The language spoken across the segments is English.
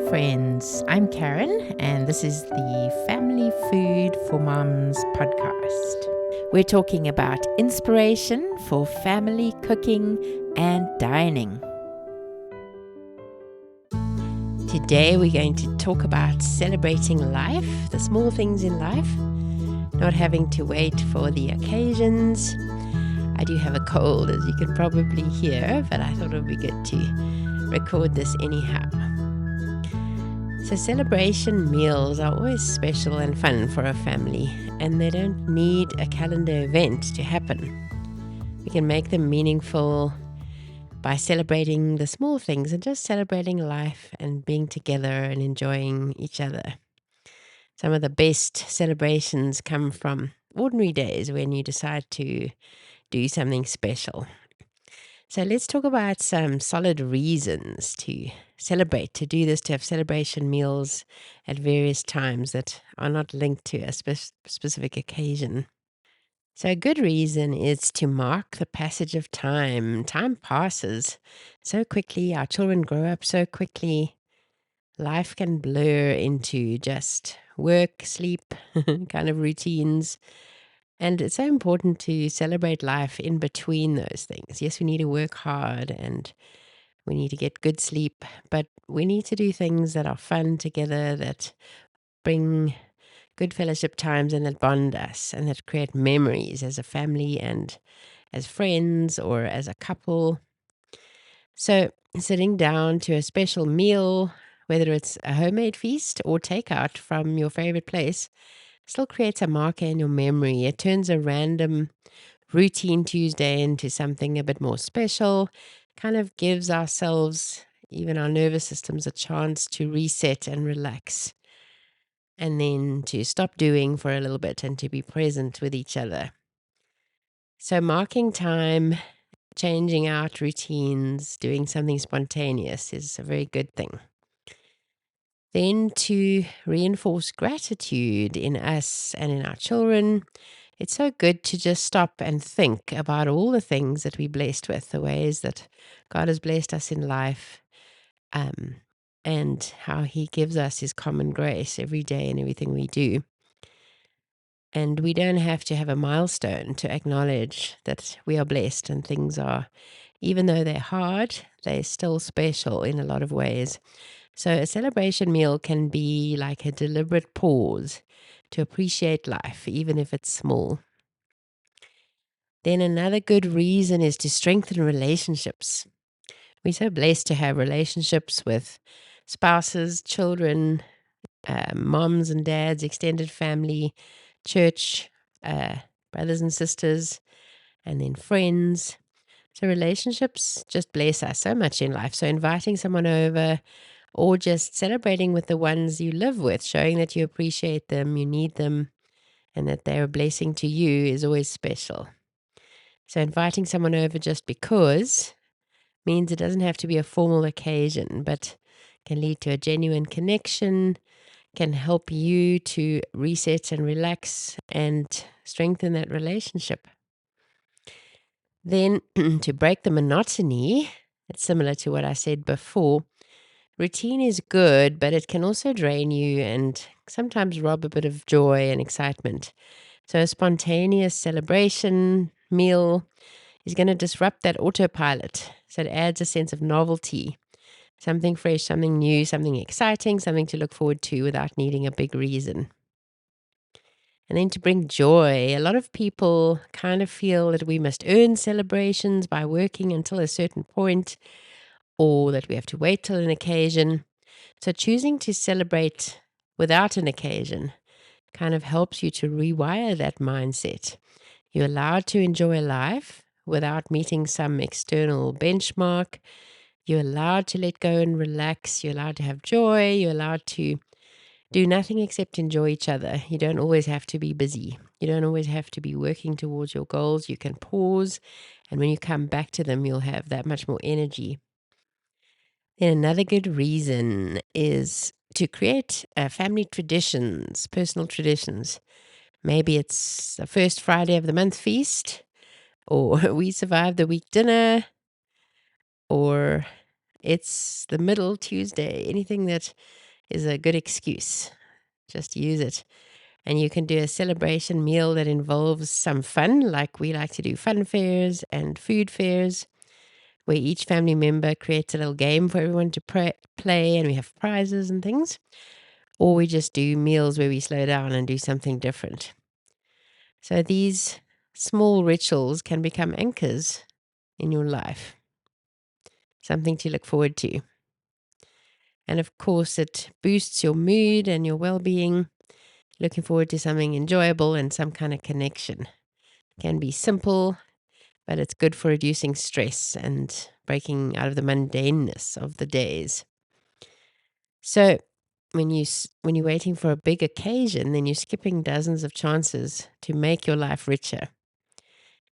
friends. I'm Karen, and this is the Family Food for Moms podcast. We're talking about inspiration for family cooking and dining. Today, we're going to talk about celebrating life, the small things in life, not having to wait for the occasions. I do have a cold, as you can probably hear, but I thought it would be good to record this anyhow. So celebration meals are always special and fun for a family, and they don't need a calendar event to happen. We can make them meaningful by celebrating the small things and just celebrating life and being together and enjoying each other. Some of the best celebrations come from ordinary days when you decide to do something special. So let's talk about some solid reasons to celebrate, to do this, to have celebration meals at various times that are not linked to a specific occasion. So a good reason is to mark the passage of time. Time passes so quickly. Our children grow up so quickly. Life can blur into just work, sleep kind of routines. And it's so important to celebrate life in between those things. Yes, we need to work hard and we need to get good sleep, but we need to do things that are fun together, that bring good fellowship times and that bond us and that create memories as a family and as friends or as a couple. So sitting down to a special meal, whether it's a homemade feast or takeout from your favorite place, still creates a marker in your memory. It turns a random routine Tuesday into something a bit more special, kind of gives ourselves, even our nervous systems, a chance to reset and relax, and then to stop doing for a little bit and to be present with each other. So marking time, changing out routines, doing something spontaneous is a very good thing. Then to reinforce gratitude in us and in our children, it's so good to just stop and think about all the things that we're blessed with, the ways that God has blessed us in life, and how He gives us His common grace every day in everything we do. And we don't have to have a milestone to acknowledge that we are blessed and things are, even though they're hard, they're still special in a lot of ways. So a celebration meal can be like a deliberate pause to appreciate life, even if it's small. Then another good reason is to strengthen relationships. We're so blessed to have relationships with spouses, children, moms and dads, extended family, church, brothers and sisters, and then friends. So relationships just bless us so much in life. So inviting someone over or just celebrating with the ones you live with, showing that you appreciate them, you need them, and that they're a blessing to you is always special. So inviting someone over just because means it doesn't have to be a formal occasion, but can lead to a genuine connection, can help you to reset and relax and strengthen that relationship. Then to break the monotony, it's similar to what I said before. Routine is good, but it can also drain you and sometimes rob a bit of joy and excitement. So a spontaneous celebration meal is going to disrupt that autopilot. So it adds a sense of novelty, something fresh, something new, something exciting, something to look forward to without needing a big reason. And then to bring joy, a lot of people kind of feel that we must earn celebrations by working until a certain point, or that we have to wait till an occasion. So choosing to celebrate without an occasion kind of helps you to rewire that mindset. You're allowed to enjoy life without meeting some external benchmark. You're allowed to let go and relax. You're allowed to have joy. You're allowed to do nothing except enjoy each other. You don't always have to be busy. You don't always have to be working towards your goals. You can pause, and when you come back to them, you'll have that much more energy. Then another good reason is to create family traditions, personal traditions. Maybe it's the first Friday of the month feast, or we survived the week dinner, or It's the middle Tuesday. Anything that is a good excuse, just use it. And you can do a celebration meal that involves some fun, like we like to do fun fairs and food fairs, where each family member creates a little game for everyone to play, and we have prizes and things. Or we just do meals where we slow down and do something different. So these small rituals can become anchors in your life, something to look forward to. And of course, it boosts your mood and your well being. Looking forward to something enjoyable and some kind of connection. It can be simple, but it's good for reducing stress and breaking out of the mundaneness of the days. So, when you're waiting for a big occasion, then you're skipping dozens of chances to make your life richer.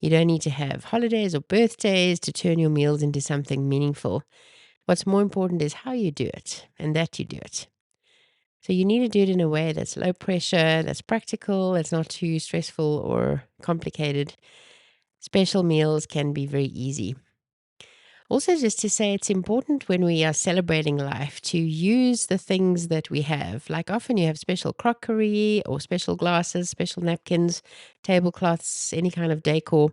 You don't need to have holidays or birthdays to turn your meals into something meaningful. What's more important is how you do it and that you do it. So you need to do it in a way that's low pressure, that's practical, that's not too stressful or complicated. Special meals can be very easy. Also, just to say, it's important when we are celebrating life to use the things that we have. Like often you have special crockery or special glasses, special napkins, tablecloths, any kind of decor.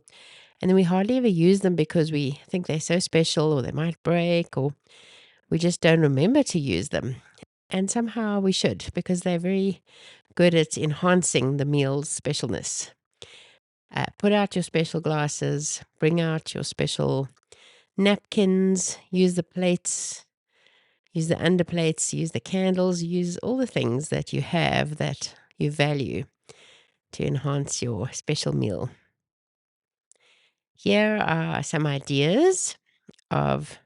And then we hardly ever use them because we think they're so special or they might break or we just don't remember to use them. And somehow we should, because they're very good at enhancing the meal's specialness. Put out your special glasses, bring out your special napkins, use the plates, use the underplates, use the candles, use all the things that you have that you value to enhance your special meal. Here are some ideas of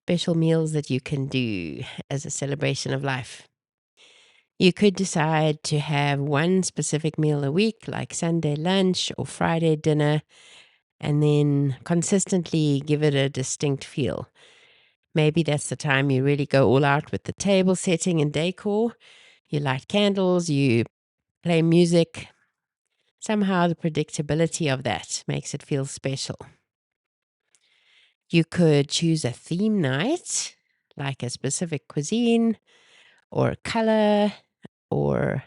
special meals that you can do as a celebration of life. You could decide to have one specific meal a week, like Sunday lunch or Friday dinner, and then consistently give it a distinct feel. Maybe that's the time you really go all out with the table setting and decor. You light candles, you play music. Somehow the predictability of that makes it feel special. You could choose a theme night, like a specific cuisine or color, or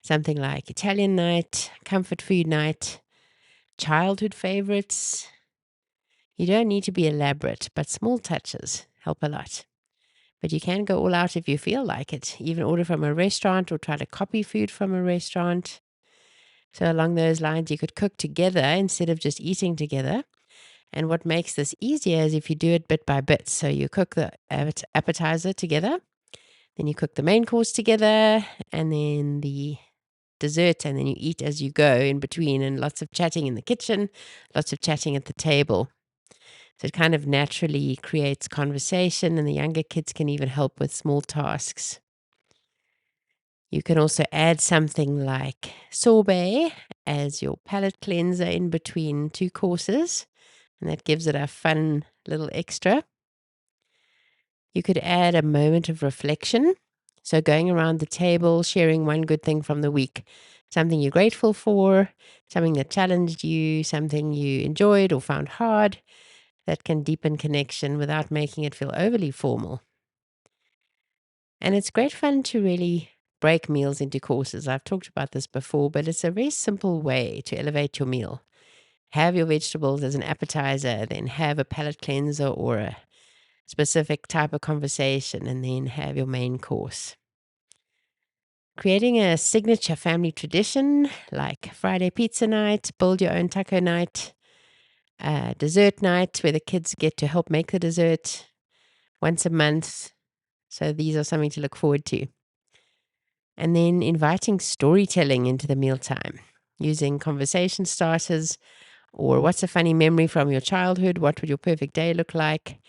something like Italian night, comfort food night, childhood favorites. You don't need to be elaborate, but small touches help a lot. But you can go all out if you feel like it. Even order from a restaurant or try to copy food from a restaurant. So along those lines, you could cook together instead of just eating together. And what makes this easier is if you do it bit by bit. So you cook the appetizer together, then you cook the main course together, and then the dessert, and then you eat as you go in between, and lots of chatting in the kitchen, lots of chatting at the table. So it kind of naturally creates conversation, and the younger kids can even help with small tasks. You can also add something like sorbet as your palate cleanser in between two courses, and that gives it a fun little extra. You could add a moment of reflection. So going around the table, sharing one good thing from the week, something you're grateful for, something that challenged you, something you enjoyed or found hard, that can deepen connection without making it feel overly formal. And it's great fun to really break meals into courses. I've talked about this before, but it's a very simple way to elevate your meal. Have your vegetables as an appetizer, then have a palate cleanser or a specific type of conversation, and then have your main course. Creating a signature family tradition like Friday pizza night, build your own taco night, dessert night where the kids get to help make the dessert once a month. So these are something to look forward to. And then inviting storytelling into the mealtime, using conversation starters or what's a funny memory from your childhood? What would your perfect day look like?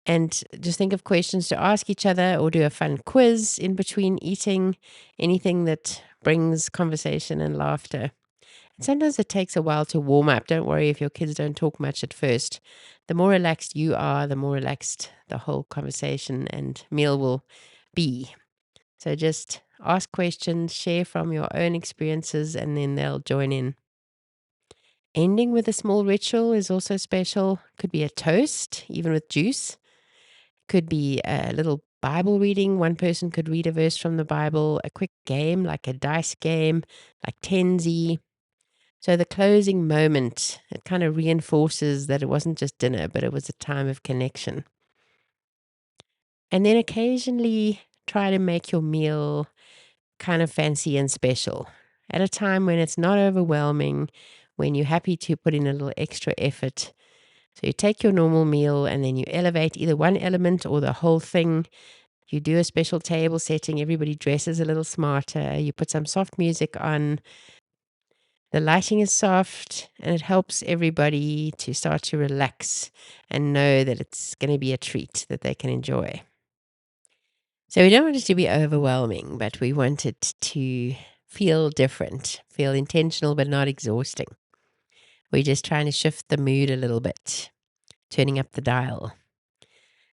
And just think of questions to ask each other or do a fun quiz in between eating, anything that brings conversation and laughter. And sometimes it takes a while to warm up. Don't worry if your kids don't talk much at first. The more relaxed you are, the more relaxed the whole conversation and meal will be. So just ask questions, share from your own experiences, and then they'll join in. Ending with a small ritual is also special. Could be a toast, even with juice. could be a little Bible reading. One person could read a verse from the Bible, a quick game like a dice game, like Tenzi. So the closing moment, it kind of reinforces that it wasn't just dinner, but it was a time of connection. And then occasionally try to make your meal kind of fancy and special at a time when it's not overwhelming, when you're happy to put in a little extra effort. So you take your normal meal and then you elevate either one element or the whole thing. You do a special table setting, everybody dresses a little smarter, you put some soft music on, the lighting is soft, and it helps everybody to start to relax and know that it's going to be a treat that they can enjoy. So we don't want it to be overwhelming, but we want it to feel different, feel intentional, but not exhausting. We're just trying to shift the mood a little bit, turning up the dial.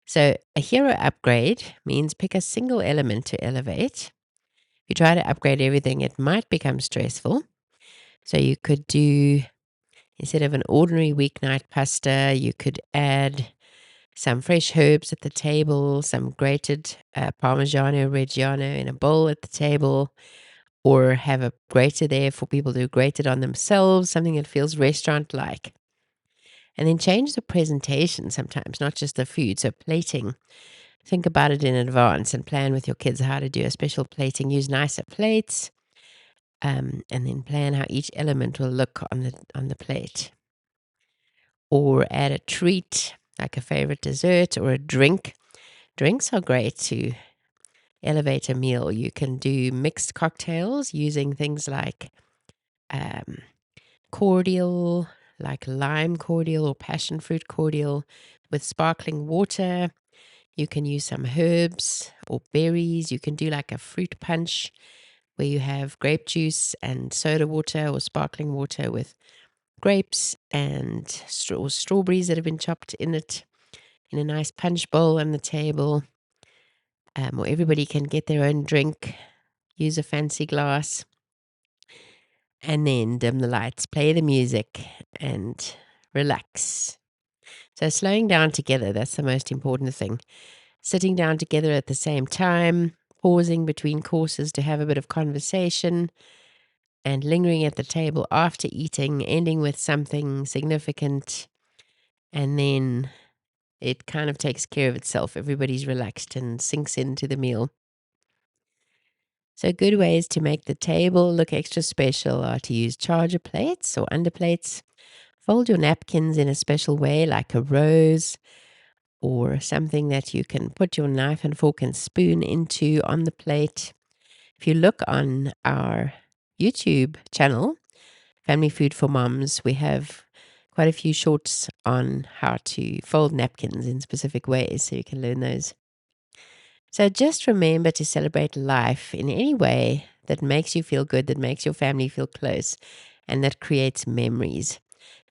So a hero upgrade means pick a single element to elevate. If you try to upgrade everything, it might become stressful. So you could do, instead of an ordinary weeknight pasta, you could add some fresh herbs at the table, some grated Parmigiano Reggiano in a bowl at the table, or have a grater there for people to grate it on themselves, something that feels restaurant-like. And then change the presentation sometimes, not just the food. So plating, think about it in advance and plan with your kids how to do a special plating. Use nicer plates, and then plan how each element will look on the plate. Or add a treat, like a favorite dessert or a drink. Drinks are great to elevate a meal. You can do mixed cocktails using things like cordial, like lime cordial or passion fruit cordial with sparkling water. You can use some herbs or berries. You can do like a fruit punch where you have grape juice and soda water or sparkling water with grapes and strawberries that have been chopped in it in a nice punch bowl on the table. Or everybody can get their own drink, use a fancy glass, and then dim the lights, play the music, and relax. So slowing down together, that's the most important thing. Sitting down together at the same time, pausing between courses to have a bit of conversation, and lingering at the table after eating, ending with something significant, and then it kind of takes care of itself. Everybody's relaxed and sinks into the meal. So good ways to make the table look extra special are to use charger plates or underplates. Fold your napkins in a special way, like a rose, or something that you can put your knife and fork and spoon into on the plate. If you look on our YouTube channel, Family Food for Moms, we have quite a few shorts on how to fold napkins in specific ways, so you can learn those. So just remember to celebrate life in any way that makes you feel good, that makes your family feel close, and that creates memories.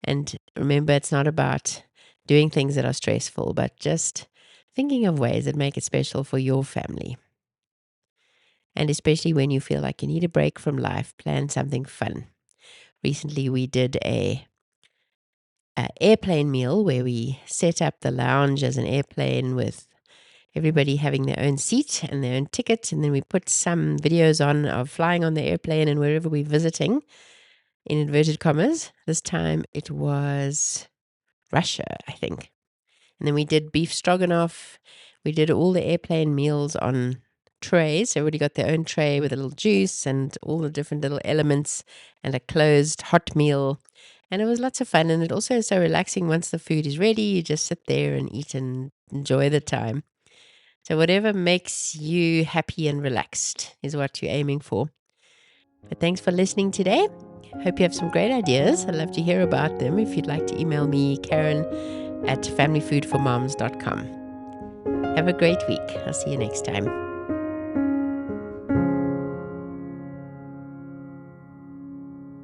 And remember, it's not about doing things that are stressful, but just thinking of ways that make it special for your family. And especially when you feel like you need a break from life, plan something fun. Recently, we did a airplane meal where we set up the lounge as an airplane with everybody having their own seat and their own ticket. And then we put some videos on of flying on the airplane and wherever we're visiting, in inverted commas. This time it was Russia, I think. And then we did beef stroganoff. We did all the airplane meals on trays. So everybody got their own tray with a little juice and all the different little elements and a closed hot meal. And it was lots of fun. And it also is so relaxing. Once the food is ready, you just sit there and eat and enjoy the time. So whatever makes you happy and relaxed is what you're aiming for. But thanks for listening today. Hope you have some great ideas. I'd love to hear about them. If you'd like to email me, Karen@familyfoodformoms.com. Have a great week. I'll see you next time.